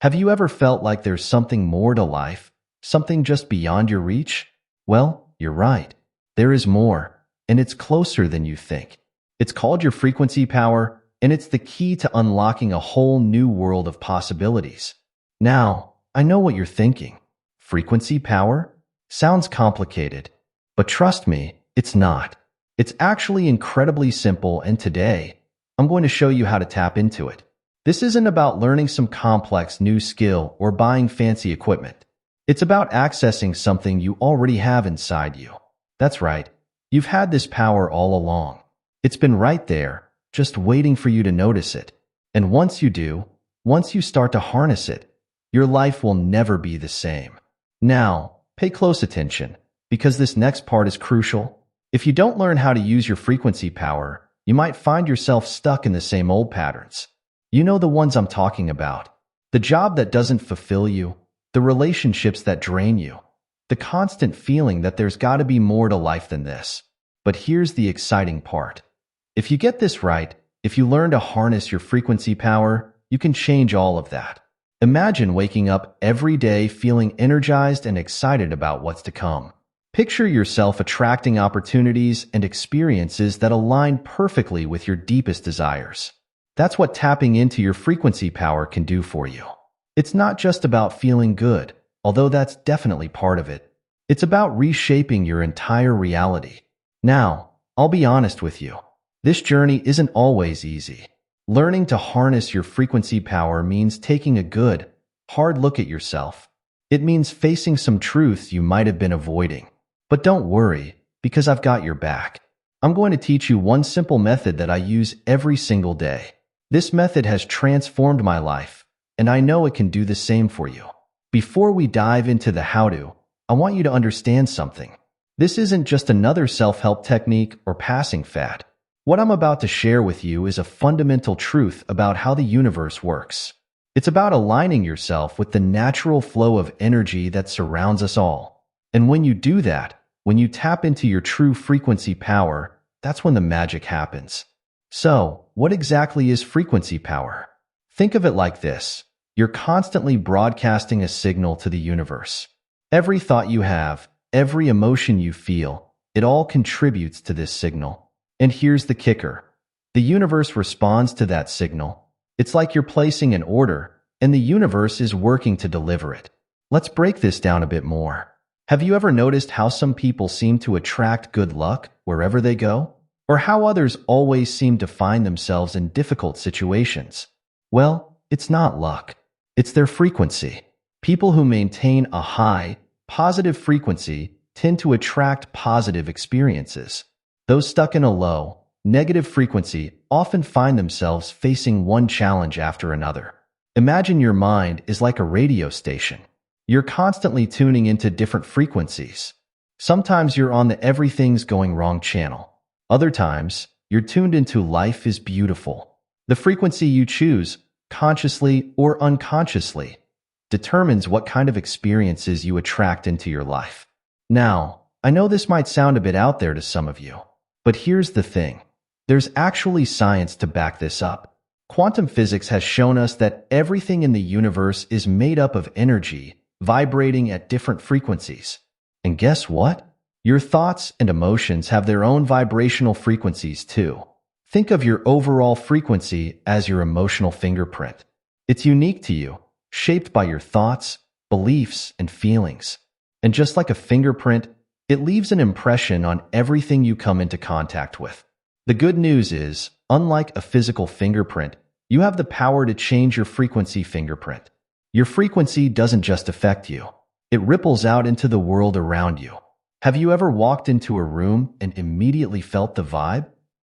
Have you ever felt like there's something more to life, something just beyond your reach? Well, you're right. There is more, and it's closer than you think. It's called your frequency power, and it's the key to unlocking a whole new world of possibilities. Now, I know what you're thinking. Frequency power? Sounds complicated. But trust me, it's not. It's actually incredibly simple, and today, I'm going to show you how to tap into it. This isn't about learning some complex new skill or buying fancy equipment. It's about accessing something you already have inside you. That's right. You've had this power all along. It's been right there, just waiting for you to notice it. And once you do, once you start to harness it, your life will never be the same. Now, pay close attention, because this next part is crucial. If you don't learn how to use your frequency power, you might find yourself stuck in the same old patterns. You know the ones I'm talking about. The job that doesn't fulfill you, the relationships that drain you, the constant feeling that there's got to be more to life than this. But here's the exciting part. If you get this right, if you learn to harness your frequency power, you can change all of that. Imagine waking up every day feeling energized and excited about what's to come. Picture yourself attracting opportunities and experiences that align perfectly with your deepest desires. That's what tapping into your frequency power can do for you. It's not just about feeling good, although that's definitely part of it. It's about reshaping your entire reality. Now, I'll be honest with you. This journey isn't always easy. Learning to harness your frequency power means taking a good, hard look at yourself. It means facing some truths you might have been avoiding. But don't worry, because I've got your back. I'm going to teach you one simple method that I use every single day. This method has transformed my life, and I know it can do the same for you. Before we dive into the how-to, I want you to understand something. This isn't just another self-help technique or passing fad. What I'm about to share with you is a fundamental truth about how the universe works. It's about aligning yourself with the natural flow of energy that surrounds us all. And when you do that, when you tap into your true frequency power, that's when the magic happens. So, what exactly is frequency power? Think of it like this. You're constantly broadcasting a signal to the universe. Every thought you have, every emotion you feel, it all contributes to this signal. And here's the kicker. The universe responds to that signal. It's like you're placing an order, and the universe is working to deliver it. Let's break this down a bit more. Have you ever noticed how some people seem to attract good luck wherever they go? Or how others always seem to find themselves in difficult situations? Well, it's not luck. It's their frequency. People who maintain a high, positive frequency tend to attract positive experiences. Those stuck in a low, negative frequency often find themselves facing one challenge after another. Imagine your mind is like a radio station. You're constantly tuning into different frequencies. Sometimes you're on the everything's going wrong channel. Other times, you're tuned into life is beautiful. The frequency you choose, consciously or unconsciously, determines what kind of experiences you attract into your life. Now, I know this might sound a bit out there to some of you, but here's the thing. There's actually science to back this up. Quantum physics has shown us that everything in the universe is made up of energy, vibrating at different frequencies. And guess what? Your thoughts and emotions have their own vibrational frequencies too. Think of your overall frequency as your emotional fingerprint. It's unique to you, shaped by your thoughts, beliefs, and feelings. And just like a fingerprint, it leaves an impression on everything you come into contact with. The good news is, unlike a physical fingerprint, you have the power to change your frequency fingerprint. Your frequency doesn't just affect you. It ripples out into the world around you. Have you ever walked into a room and immediately felt the vibe?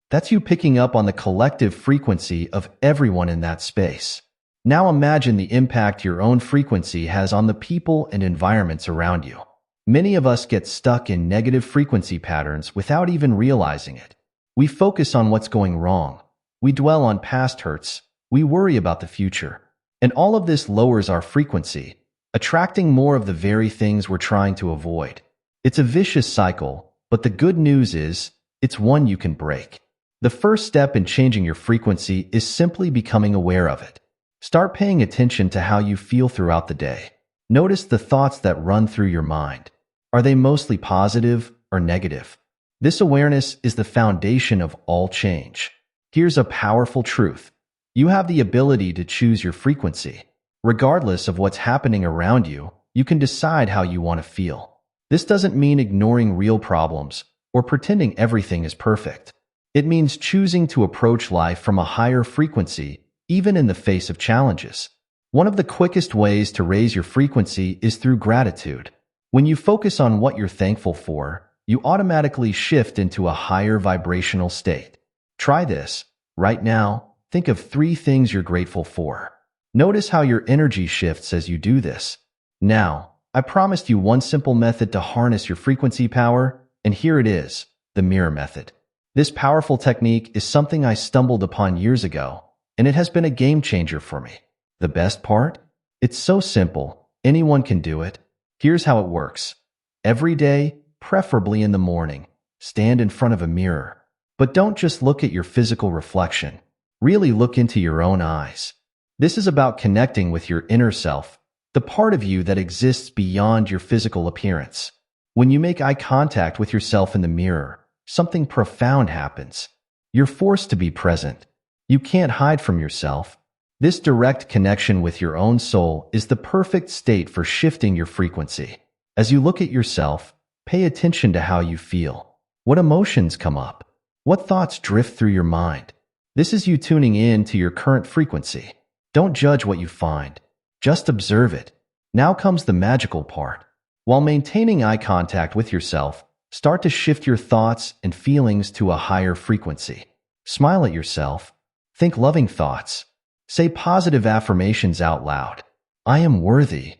That's you picking up on the collective frequency of everyone in that space. Now imagine the impact your own frequency has on the people and environments around you. Many of us get stuck in negative frequency patterns without even realizing it. We focus on what's going wrong. We dwell on past hurts. We worry about the future. And all of this lowers our frequency, attracting more of the very things we're trying to avoid. It's a vicious cycle, but the good news is, it's one you can break. The first step in changing your frequency is simply becoming aware of it. Start paying attention to how you feel throughout the day. Notice the thoughts that run through your mind. Are they mostly positive or negative? This awareness is the foundation of all change. Here's a powerful truth. You have the ability to choose your frequency. Regardless of what's happening around you, you can decide how you want to feel. This doesn't mean ignoring real problems or pretending everything is perfect. It means choosing to approach life from a higher frequency, even in the face of challenges. One of the quickest ways to raise your frequency is through gratitude. When you focus on what you're thankful for, you automatically shift into a higher vibrational state. Try this. Right now, think of 3 things you're grateful for. Notice how your energy shifts as you do this. Now, I promised you one simple method to harness your frequency power, and here it is, the mirror method. This powerful technique is something I stumbled upon years ago, and it has been a game changer for me. The best part? It's so simple, anyone can do it. Here's how it works. Every day, preferably in the morning, stand in front of a mirror. But don't just look at your physical reflection. Really look into your own eyes. This is about connecting with your inner self, the part of you that exists beyond your physical appearance. When you make eye contact with yourself in the mirror, something profound happens. You're forced to be present. You can't hide from yourself. This direct connection with your own soul is the perfect state for shifting your frequency. As you look at yourself, pay attention to how you feel. What emotions come up? What thoughts drift through your mind? This is you tuning in to your current frequency. Don't judge what you find. Just observe it. Now comes the magical part. While maintaining eye contact with yourself, start to shift your thoughts and feelings to a higher frequency. Smile at yourself. Think loving thoughts. Say positive affirmations out loud. I am worthy.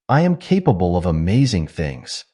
I am capable of amazing things.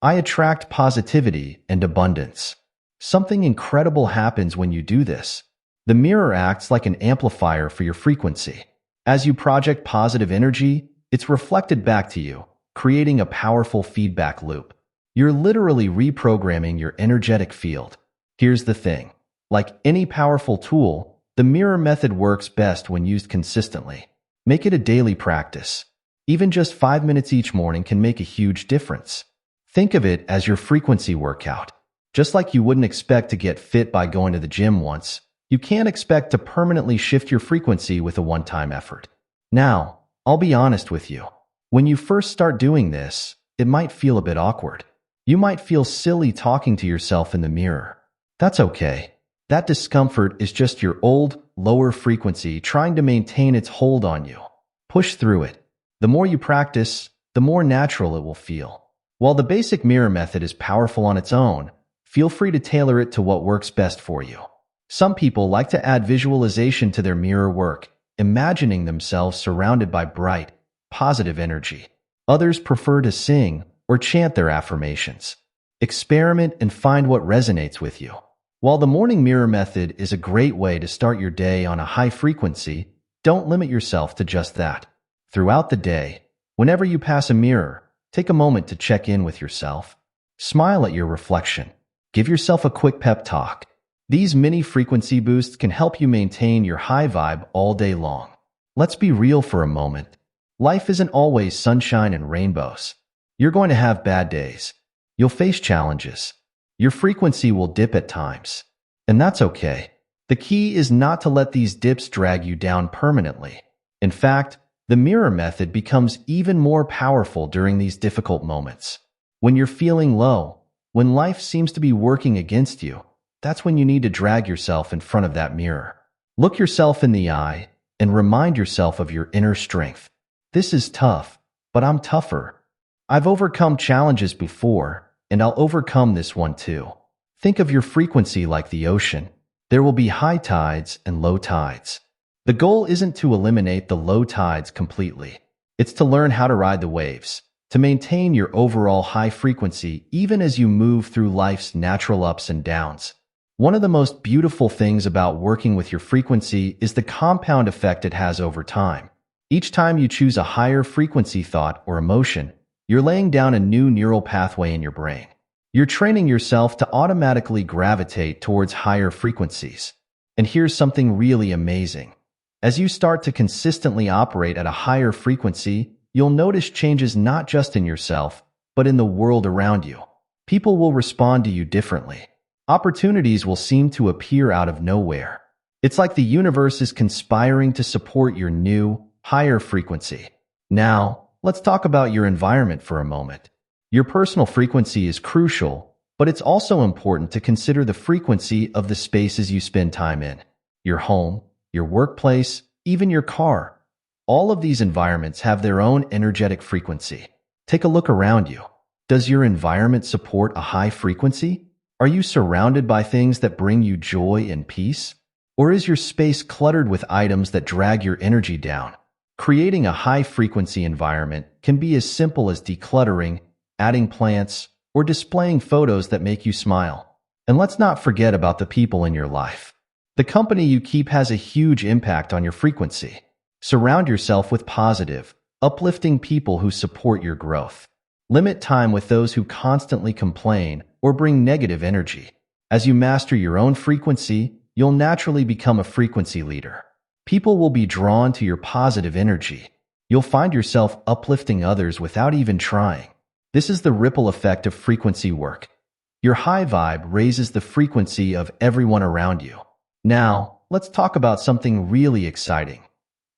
I attract positivity and abundance. Something incredible happens when you do this. The mirror acts like an amplifier for your frequency. As you project positive energy, it's reflected back to you, creating a powerful feedback loop. You're literally reprogramming your energetic field. Here's the thing. Like any powerful tool, the mirror method works best when used consistently. Make it a daily practice. Even just 5 minutes each morning can make a huge difference. Think of it as your frequency workout. Just like you wouldn't expect to get fit by going to the gym once, you can't expect to permanently shift your frequency with a one-time effort. Now, I'll be honest with you. When you first start doing this, it might feel a bit awkward. You might feel silly talking to yourself in the mirror. That's okay. That discomfort is just your old, lower frequency trying to maintain its hold on you. Push through it. The more you practice, the more natural it will feel. While the basic mirror method is powerful on its own, feel free to tailor it to what works best for you. Some people like to add visualization to their mirror work, imagining themselves surrounded by bright, positive energy. Others prefer to sing or chant their affirmations. Experiment and find what resonates with you. While the morning mirror method is a great way to start your day on a high frequency, don't limit yourself to just that. Throughout the day, whenever you pass a mirror, take a moment to check in with yourself. Smile at your reflection. Give yourself a quick pep talk. These mini frequency boosts can help you maintain your high vibe all day long. Let's be real for a moment. Life isn't always sunshine and rainbows. You're going to have bad days. You'll face challenges. Your frequency will dip at times. And that's okay. The key is not to let these dips drag you down permanently. In fact, the mirror method becomes even more powerful during these difficult moments. When you're feeling low, when life seems to be working against you, that's when you need to drag yourself in front of that mirror. Look yourself in the eye and remind yourself of your inner strength. This is tough, but I'm tougher. I've overcome challenges before, and I'll overcome this one too. Think of your frequency like the ocean. There will be high tides and low tides. The goal isn't to eliminate the low tides completely. It's to learn how to ride the waves, to maintain your overall high frequency even as you move through life's natural ups and downs. One of the most beautiful things about working with your frequency is the compound effect it has over time. Each time you choose a higher frequency thought or emotion, you're laying down a new neural pathway in your brain. You're training yourself to automatically gravitate towards higher frequencies. And here's something really amazing. As you start to consistently operate at a higher frequency, you'll notice changes not just in yourself, but in the world around you. People will respond to you differently. Opportunities will seem to appear out of nowhere. It's like the universe is conspiring to support your new, higher frequency. Now, let's talk about your environment for a moment. Your personal frequency is crucial, but it's also important to consider the frequency of the spaces you spend time in. Your home, your workplace, even your car. All of these environments have their own energetic frequency. Take a look around you. Does your environment support a high frequency? Are you surrounded by things that bring you joy and peace? Or is your space cluttered with items that drag your energy down? Creating a high-frequency environment can be as simple as decluttering, adding plants, or displaying photos that make you smile. And let's not forget about the people in your life. The company you keep has a huge impact on your frequency. Surround yourself with positive, uplifting people who support your growth. Limit time with those who constantly complain or bring negative energy. As you master your own frequency, you'll naturally become a frequency leader. People will be drawn to your positive energy. You'll find yourself uplifting others without even trying. This is the ripple effect of frequency work. Your high vibe raises the frequency of everyone around you. Now, let's talk about something really exciting.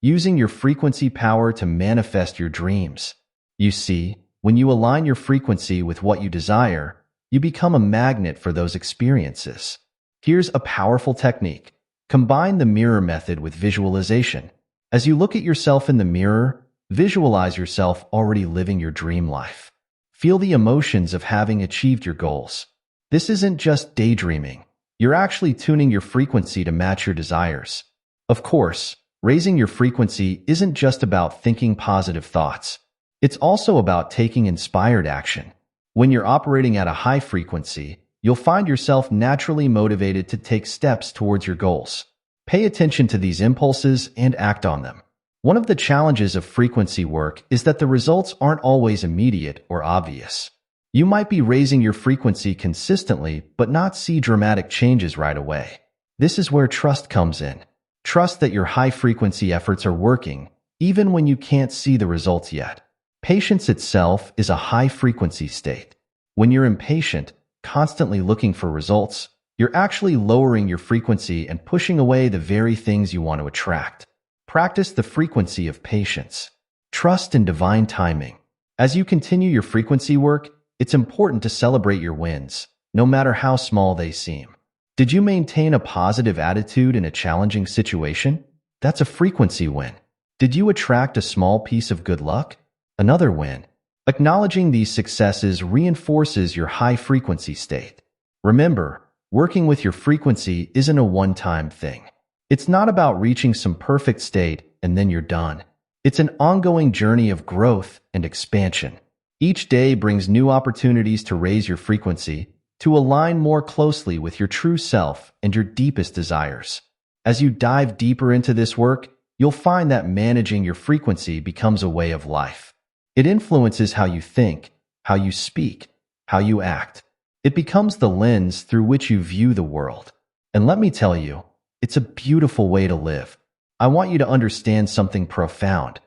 Using your frequency power to manifest your dreams. You see, when you align your frequency with what you desire, you become a magnet for those experiences. Here's a powerful technique. Combine the mirror method with visualization. As you look at yourself in the mirror, visualize yourself already living your dream life. Feel the emotions of having achieved your goals. This isn't just daydreaming. You're actually tuning your frequency to match your desires. Of course, raising your frequency isn't just about thinking positive thoughts. It's also about taking inspired action. When you're operating at a high frequency, you'll find yourself naturally motivated to take steps towards your goals. Pay attention to these impulses and act on them. One of the challenges of frequency work is that the results aren't always immediate or obvious. You might be raising your frequency consistently but not see dramatic changes right away. This is where trust comes in. Trust that your high-frequency efforts are working, even when you can't see the results yet. Patience itself is a high-frequency state. When you're impatient, constantly looking for results, you're actually lowering your frequency and pushing away the very things you want to attract. Practice the frequency of patience. Trust in divine timing. As you continue your frequency work, it's important to celebrate your wins, no matter how small they seem. Did you maintain a positive attitude in a challenging situation? That's a frequency win. Did you attract a small piece of good luck? Another win. Acknowledging these successes reinforces your high-frequency state. Remember, working with your frequency isn't a one-time thing. It's not about reaching some perfect state and then you're done. It's an ongoing journey of growth and expansion. Each day brings new opportunities to raise your frequency, to align more closely with your true self and your deepest desires. As you dive deeper into this work, you'll find that managing your frequency becomes a way of life. It influences how you think, how you speak, how you act. It becomes the lens through which you view the world. And let me tell you, it's a beautiful way to live. I want you to understand something profound.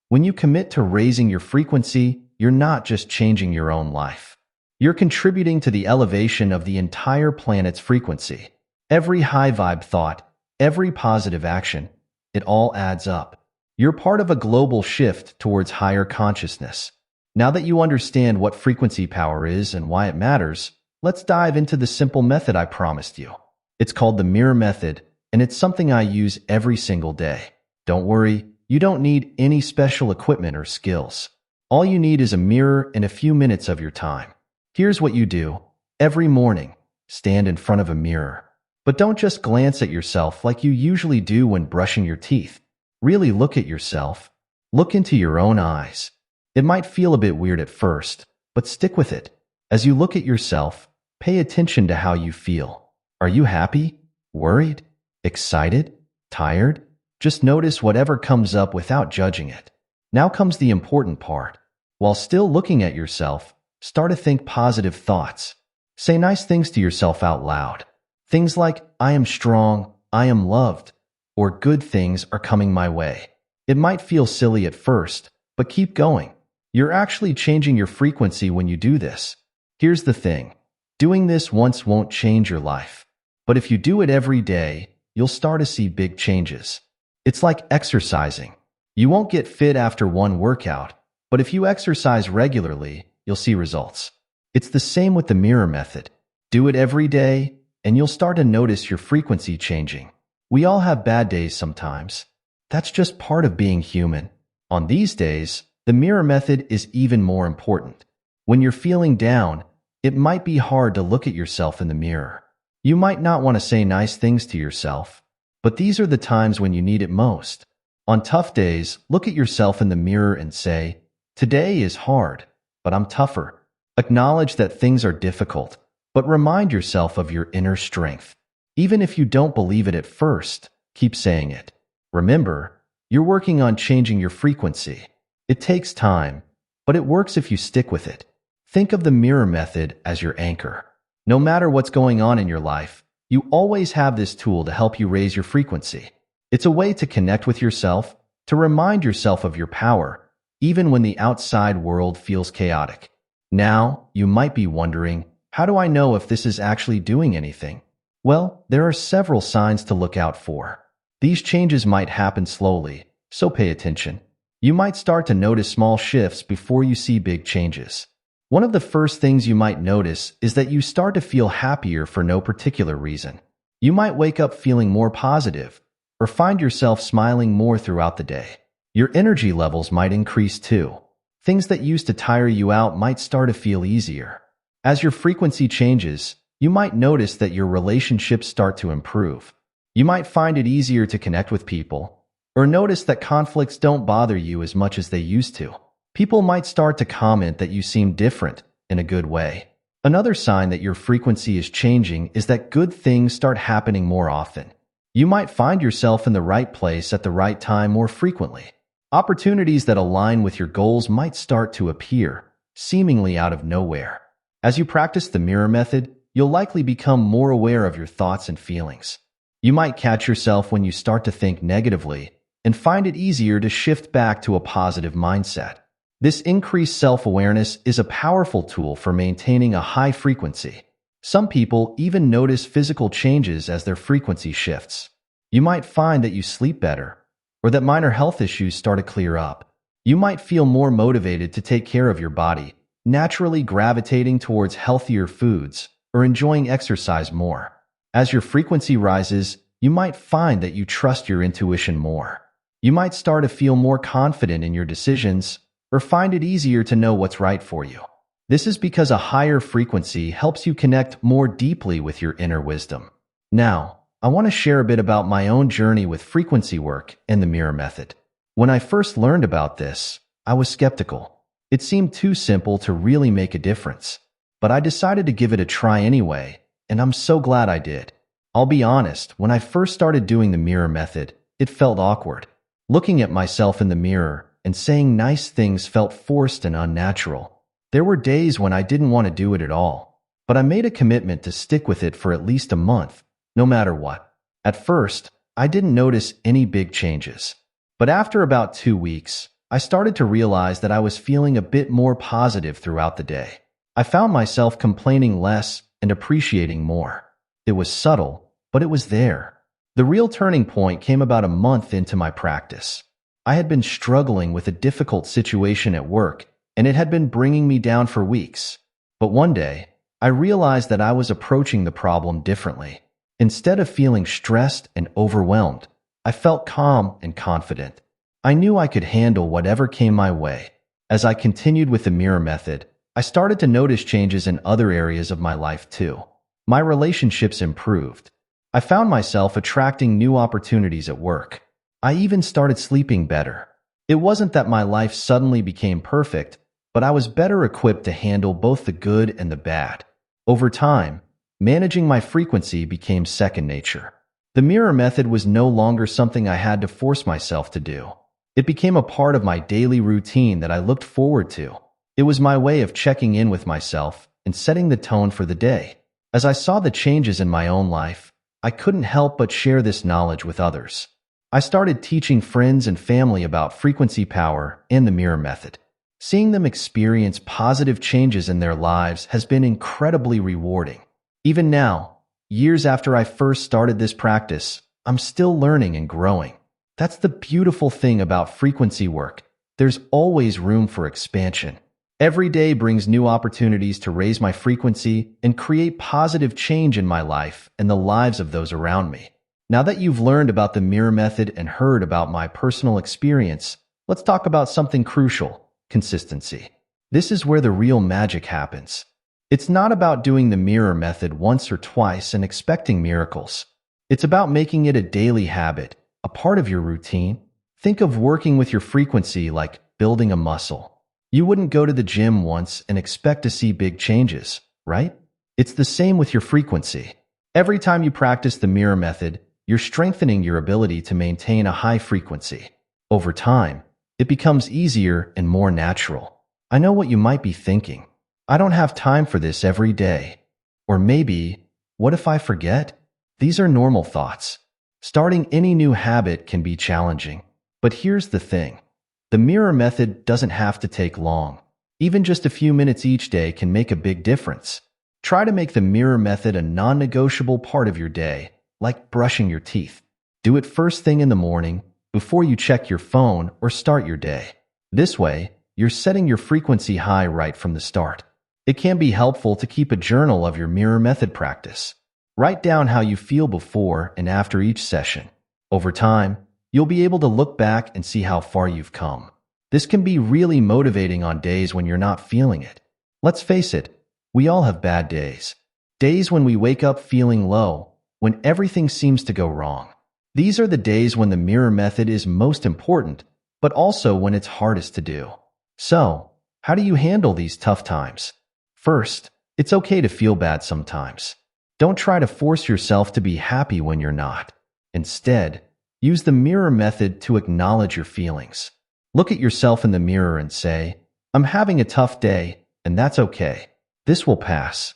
When you commit to raising your frequency, you're not just changing your own life. You're contributing to the elevation of the entire planet's frequency. Every high vibe thought, every positive action, it all adds up. You're part of a global shift towards higher consciousness. Now that you understand what frequency power is and why it matters, let's dive into the simple method I promised you. It's called the mirror method, and it's something I use every single day. Don't worry, you don't need any special equipment or skills. All you need is a mirror and a few minutes of your time. Here's what you do. Every morning, stand in front of a mirror. But don't just glance at yourself like you usually do when brushing your teeth. Really look at yourself. Look into your own eyes. It might feel a bit weird at first, but stick with it. As you look at yourself, pay attention to how you feel. Are you happy? Worried? Excited? Tired? Just notice whatever comes up without judging it. Now comes the important part. While still looking at yourself, start to think positive thoughts. Say nice things to yourself out loud. Things like, I am strong, I am loved, or good things are coming my way. It might feel silly at first, but keep going. You're actually changing your frequency when you do this. Here's the thing. Doing this once won't change your life. But if you do it every day, you'll start to see big changes. It's like exercising. You won't get fit after one workout, but if you exercise regularly, you'll see results. It's the same with the mirror method. Do it every day, and you'll start to notice your frequency changing. We all have bad days sometimes. That's just part of being human. On these days, the mirror method is even more important. When you're feeling down, it might be hard to look at yourself in the mirror. You might not want to say nice things to yourself, but these are the times when you need it most. On tough days, look at yourself in the mirror and say, "Today is hard, but I'm tougher." Acknowledge that things are difficult, but remind yourself of your inner strength. Even if you don't believe it at first, keep saying it. Remember, you're working on changing your frequency. It takes time, but it works if you stick with it. Think of the mirror method as your anchor. No matter what's going on in your life, you always have this tool to help you raise your frequency. It's a way to connect with yourself, to remind yourself of your power, even when the outside world feels chaotic. Now, you might be wondering, how do I know if this is actually doing anything? Well, there are several signs to look out for. These changes might happen slowly, so pay attention. You might start to notice small shifts before you see big changes. One of the first things you might notice is that you start to feel happier for no particular reason. You might wake up feeling more positive, or find yourself smiling more throughout the day. Your energy levels might increase too. Things that used to tire you out might start to feel easier. As your frequency changes, you might notice that your relationships start to improve. You might find it easier to connect with people, or notice that conflicts don't bother you as much as they used to. People might start to comment that you seem different in a good way. Another sign that your frequency is changing is that good things start happening more often. You might find yourself in the right place at the right time more frequently. Opportunities that align with your goals might start to appear, seemingly out of nowhere. As you practice the mirror method, you'll likely become more aware of your thoughts and feelings. You might catch yourself when you start to think negatively and find it easier to shift back to a positive mindset. This increased self-awareness is a powerful tool for maintaining a high frequency. Some people even notice physical changes as their frequency shifts. You might find that you sleep better, or that minor health issues start to clear up. You might feel more motivated to take care of your body, naturally gravitating towards healthier foods or enjoying exercise more. As your frequency rises, you might find that you trust your intuition more. You might start to feel more confident in your decisions or find it easier to know what's right for you. This is because a higher frequency helps you connect more deeply with your inner wisdom. Now, I want to share a bit about my own journey with frequency work and the mirror method. When I first learned about this, I was skeptical. It seemed too simple to really make a difference. But I decided to give it a try anyway, and I'm so glad I did. I'll be honest, when I first started doing the mirror method, it felt awkward. Looking at myself in the mirror and saying nice things felt forced and unnatural. There were days when I didn't want to do it at all, but I made a commitment to stick with it for at least a month, no matter what. At first, I didn't notice any big changes. But after about 2 weeks, I started to realize that I was feeling a bit more positive throughout the day. I found myself complaining less and appreciating more. It was subtle, but it was there. The real turning point came about a month into my practice. I had been struggling with a difficult situation at work, and it had been bringing me down for weeks. But one day, I realized that I was approaching the problem differently. Instead of feeling stressed and overwhelmed, I felt calm and confident. I knew I could handle whatever came my way. As I continued with the mirror method, I started to notice changes in other areas of my life too. My relationships improved. I found myself attracting new opportunities at work. I even started sleeping better. It wasn't that my life suddenly became perfect, but I was better equipped to handle both the good and the bad. Over time, managing my frequency became second nature. The mirror method was no longer something I had to force myself to do. It became a part of my daily routine that I looked forward to. It was my way of checking in with myself and setting the tone for the day. As I saw the changes in my own life, I couldn't help but share this knowledge with others. I started teaching friends and family about frequency power and the mirror method. Seeing them experience positive changes in their lives has been incredibly rewarding. Even now, years after I first started this practice, I'm still learning and growing. That's the beautiful thing about frequency work. There's always room for expansion. Every day brings new opportunities to raise my frequency and create positive change in my life and the lives of those around me. Now that you've learned about the mirror method and heard about my personal experience, let's talk about something crucial: consistency. This is where the real magic happens. It's not about doing the mirror method once or twice and expecting miracles. It's about making it a daily habit, a part of your routine. Think of working with your frequency like building a muscle. You wouldn't go to the gym once and expect to see big changes, right? It's the same with your frequency. Every time you practice the mirror method, you're strengthening your ability to maintain a high frequency. Over time, it becomes easier and more natural. I know what you might be thinking. I don't have time for this every day. Or maybe, what if I forget? These are normal thoughts. Starting any new habit can be challenging. But here's the thing. The mirror method doesn't have to take long. Even just a few minutes each day can make a big difference. Try to make the mirror method a non-negotiable part of your day, like brushing your teeth. Do it first thing in the morning, before you check your phone or start your day. This way, you're setting your frequency high right from the start. It can be helpful to keep a journal of your mirror method practice. Write down how you feel before and after each session. Over time, you'll be able to look back and see how far you've come. This can be really motivating on days when you're not feeling it. Let's face it, we all have bad days. Days when we wake up feeling low, when everything seems to go wrong. These are the days when the mirror method is most important, but also when it's hardest to do. So, how do you handle these tough times? First, it's okay to feel bad sometimes. Don't try to force yourself to be happy when you're not. Instead, use the mirror method to acknowledge your feelings. Look at yourself in the mirror and say, "I'm having a tough day, and that's okay. This will pass."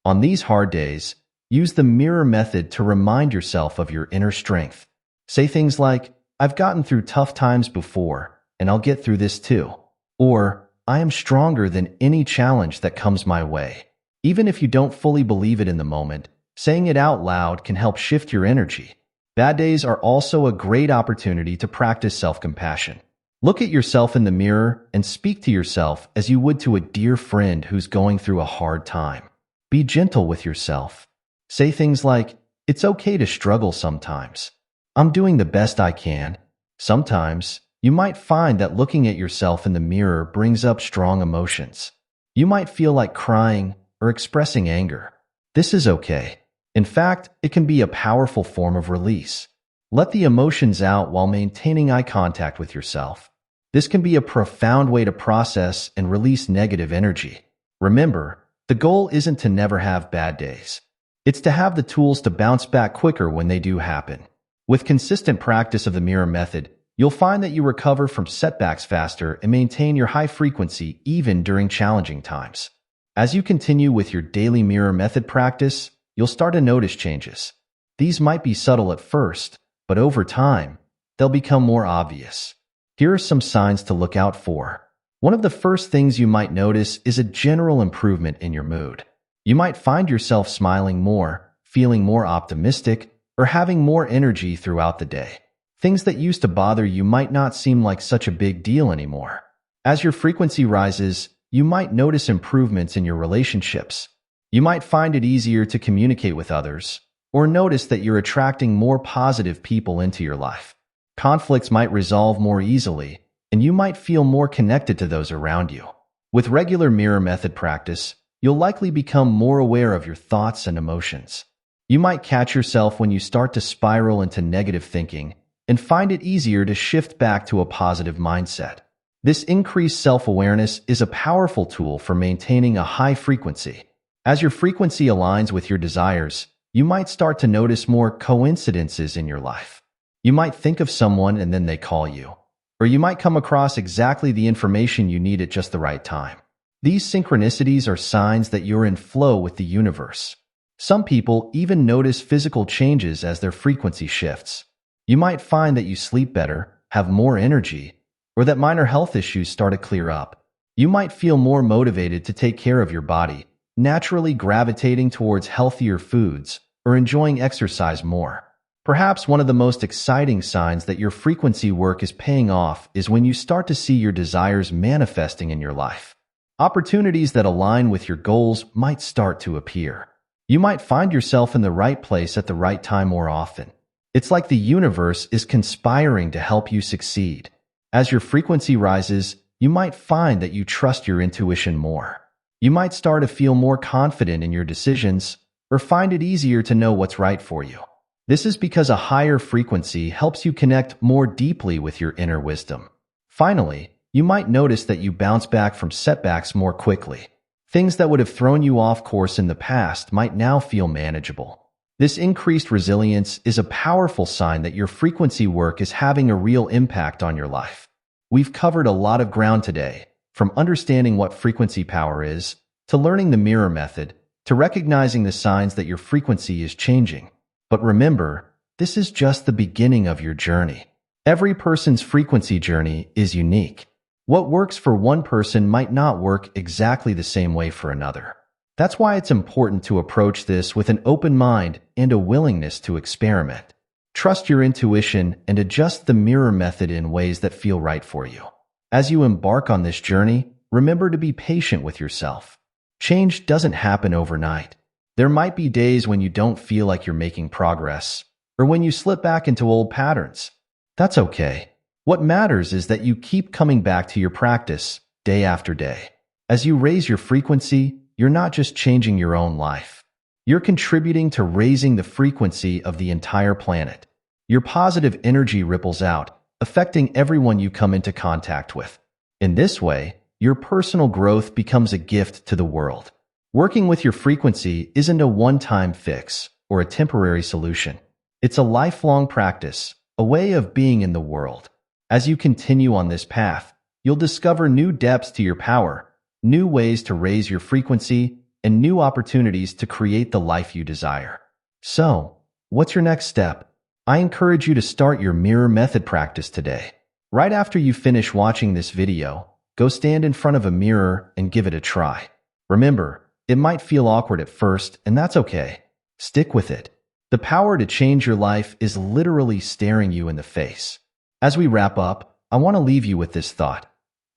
On these hard days, use the mirror method to remind yourself of your inner strength. Say things like, "I've gotten through tough times before, and I'll get through this too." Or, "I am stronger than any challenge that comes my way." Even if you don't fully believe it in the moment, saying it out loud can help shift your energy. Bad days are also a great opportunity to practice self-compassion. Look at yourself in the mirror and speak to yourself as you would to a dear friend who's going through a hard time. Be gentle with yourself. Say things like, "It's okay to struggle sometimes. I'm doing the best I can." Sometimes, you might find that looking at yourself in the mirror brings up strong emotions. You might feel like crying or expressing anger. This is okay. In fact, it can be a powerful form of release. Let the emotions out while maintaining eye contact with yourself. This can be a profound way to process and release negative energy. Remember, the goal isn't to never have bad days. It's to have the tools to bounce back quicker when they do happen. With consistent practice of the mirror method, you'll find that you recover from setbacks faster and maintain your high frequency even during challenging times. As you continue with your daily mirror method practice, you'll start to notice changes. These might be subtle at first, but over time, they'll become more obvious. Here are some signs to look out for. One of the first things you might notice is a general improvement in your mood. You might find yourself smiling more, feeling more optimistic, or having more energy throughout the day. Things that used to bother you might not seem like such a big deal anymore. As your frequency rises, you might notice improvements in your relationships. You might find it easier to communicate with others, or notice that you're attracting more positive people into your life. Conflicts might resolve more easily, and you might feel more connected to those around you. With regular mirror method practice, you'll likely become more aware of your thoughts and emotions. You might catch yourself when you start to spiral into negative thinking and find it easier to shift back to a positive mindset. This increased self-awareness is a powerful tool for maintaining a high frequency. As your frequency aligns with your desires, you might start to notice more coincidences in your life. You might think of someone and then they call you. Or you might come across exactly the information you need at just the right time. These synchronicities are signs that you're in flow with the universe. Some people even notice physical changes as their frequency shifts. You might find that you sleep better, have more energy, or that minor health issues start to clear up. You might feel more motivated to take care of your body, naturally gravitating towards healthier foods or enjoying exercise more. Perhaps one of the most exciting signs that your frequency work is paying off is when you start to see your desires manifesting in your life. Opportunities that align with your goals might start to appear. You might find yourself in the right place at the right time more often. It's like the universe is conspiring to help you succeed. As your frequency rises, you might find that you trust your intuition more. You might start to feel more confident in your decisions or find it easier to know what's right for you. This is because a higher frequency helps you connect more deeply with your inner wisdom. Finally, you might notice that you bounce back from setbacks more quickly. Things that would have thrown you off course in the past might now feel manageable. This increased resilience is a powerful sign that your frequency work is having a real impact on your life. We've covered a lot of ground today, from understanding what frequency power is, to learning the mirror method, to recognizing the signs that your frequency is changing. But remember, this is just the beginning of your journey. Every person's frequency journey is unique. What works for one person might not work exactly the same way for another. That's why it's important to approach this with an open mind and a willingness to experiment. Trust your intuition and adjust the mirror method in ways that feel right for you. As you embark on this journey, remember to be patient with yourself. Change doesn't happen overnight. There might be days when you don't feel like you're making progress, or when you slip back into old patterns. That's okay. What matters is that you keep coming back to your practice day after day. As you raise your frequency, you're not just changing your own life. You're contributing to raising the frequency of the entire planet. Your positive energy ripples out, affecting everyone you come into contact with. In this way, your personal growth becomes a gift to the world. Working with your frequency isn't a one-time fix or a temporary solution. It's a lifelong practice, a way of being in the world. As you continue on this path, you'll discover new depths to your power, new ways to raise your frequency, and new opportunities to create the life you desire. So, what's your next step? I encourage you to start your mirror method practice today. Right after you finish watching this video, go stand in front of a mirror and give it a try. Remember, it might feel awkward at first, and that's okay. Stick with it. The power to change your life is literally staring you in the face. As we wrap up, I want to leave you with this thought.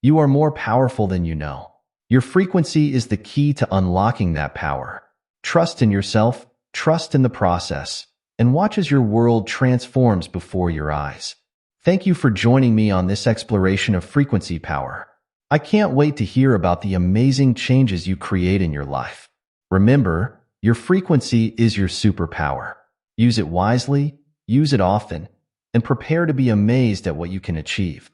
You are more powerful than you know. Your frequency is the key to unlocking that power. Trust in yourself, trust in the process, and watch as your world transforms before your eyes. Thank you for joining me on this exploration of frequency power. I can't wait to hear about the amazing changes you create in your life. Remember, your frequency is your superpower. Use it wisely, use it often, and prepare to be amazed at what you can achieve.